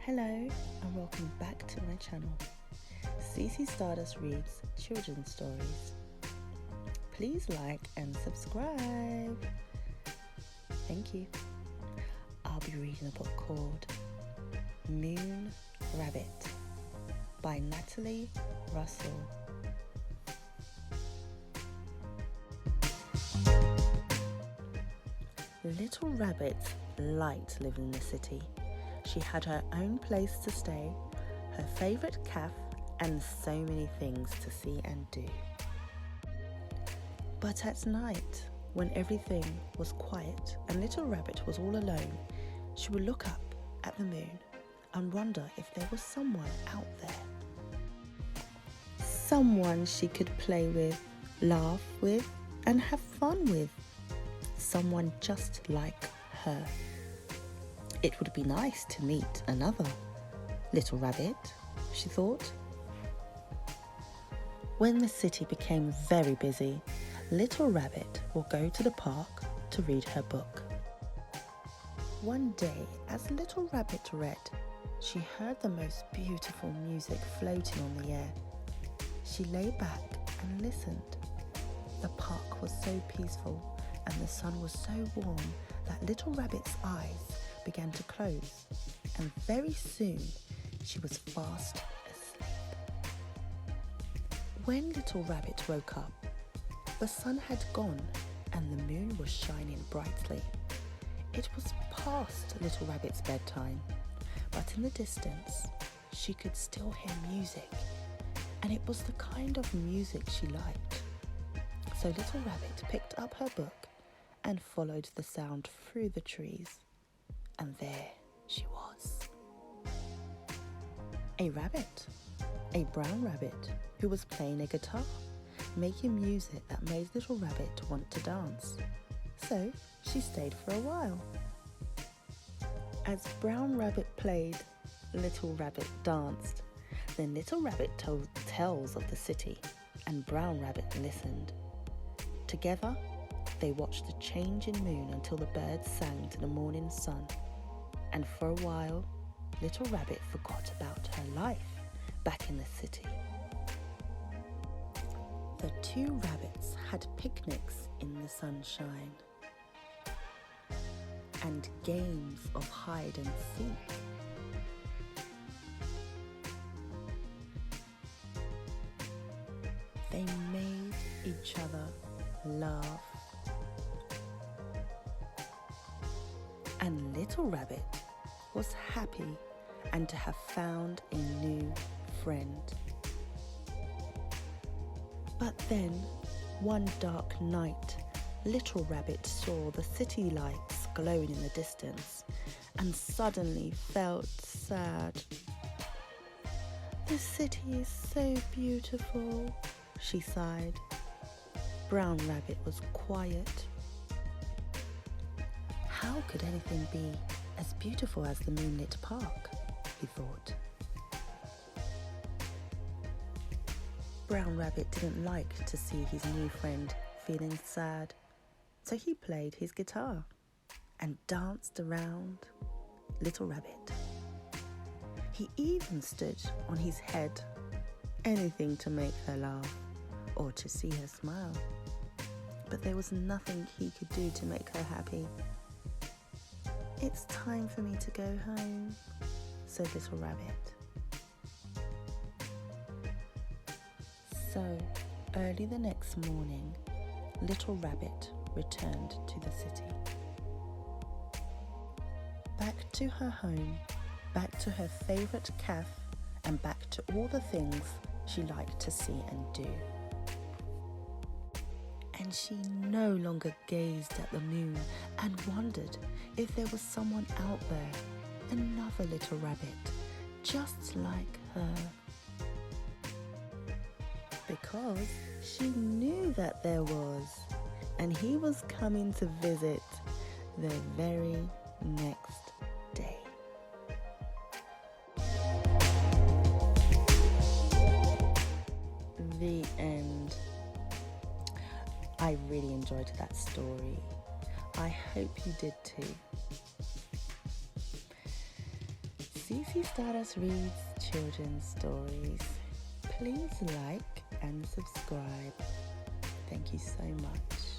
Hello and welcome back to my channel. CC Stardust reads children's stories. Please like and subscribe. Thank you. I'll be reading a book called Moon Rabbit by Natalie Russell. Little Rabbit liked living in the city. She had her own place to stay, her favourite cafe, and so many things to see and do. But at night, when everything was quiet and Little Rabbit was all alone, she would look up at the moon and wonder if there was someone out there. Someone she could play with, laugh with, and have fun with. Someone just like her. It would be nice to meet another little rabbit, she thought. When the city became very busy, Little Rabbit will go to the park to read her book. One day, as Little Rabbit read, she heard the most beautiful music floating on the air. She lay back and listened. The park was so peaceful and the sun was so warm that Little Rabbit's eyes began to close, and very soon she was fast asleep. When Little Rabbit woke up, the sun had gone and the moon was shining brightly. It was past Little Rabbit's bedtime, but in the distance she could still hear music, and it was the kind of music she liked. So Little Rabbit picked up her book and followed the sound through the trees. And there she was. A rabbit, a brown rabbit, who was playing a guitar, making music that made Little Rabbit want to dance. So she stayed for a while. As Brown Rabbit played, Little Rabbit danced. Then Little Rabbit told tales of the city, and Brown Rabbit listened. Together, they watched the changing moon until the birds sang to the morning sun. And for a while, Little Rabbit forgot about her life back in the city. The two rabbits had picnics in the sunshine and games of hide and seek. They made each other laugh. And Little Rabbit was happy and to have found a new friend. But then, one dark night, Little Rabbit saw the city lights glowing in the distance and suddenly felt sad. The city is so beautiful, she sighed. Brown Rabbit was quiet. How could anything be as beautiful as the moonlit park, he thought. Brown Rabbit didn't like to see his new friend feeling sad, so he played his guitar and danced around Little Rabbit. He even stood on his head, anything to make her laugh or to see her smile. But there was nothing he could do to make her happy. "It's time for me to go home," said Little Rabbit. So, early the next morning, Little Rabbit returned to the city. Back to her home, back to her favourite cafe, and back to all the things she liked to see and do. And she no longer gazed at the moon and wondered if there was someone out there, another little rabbit, just like her. Because she knew that there was, and he was coming to visit the very next day. The end. I really enjoyed that story. I hope you did too. CC Stardust reads children's stories. Please like and subscribe. Thank you so much.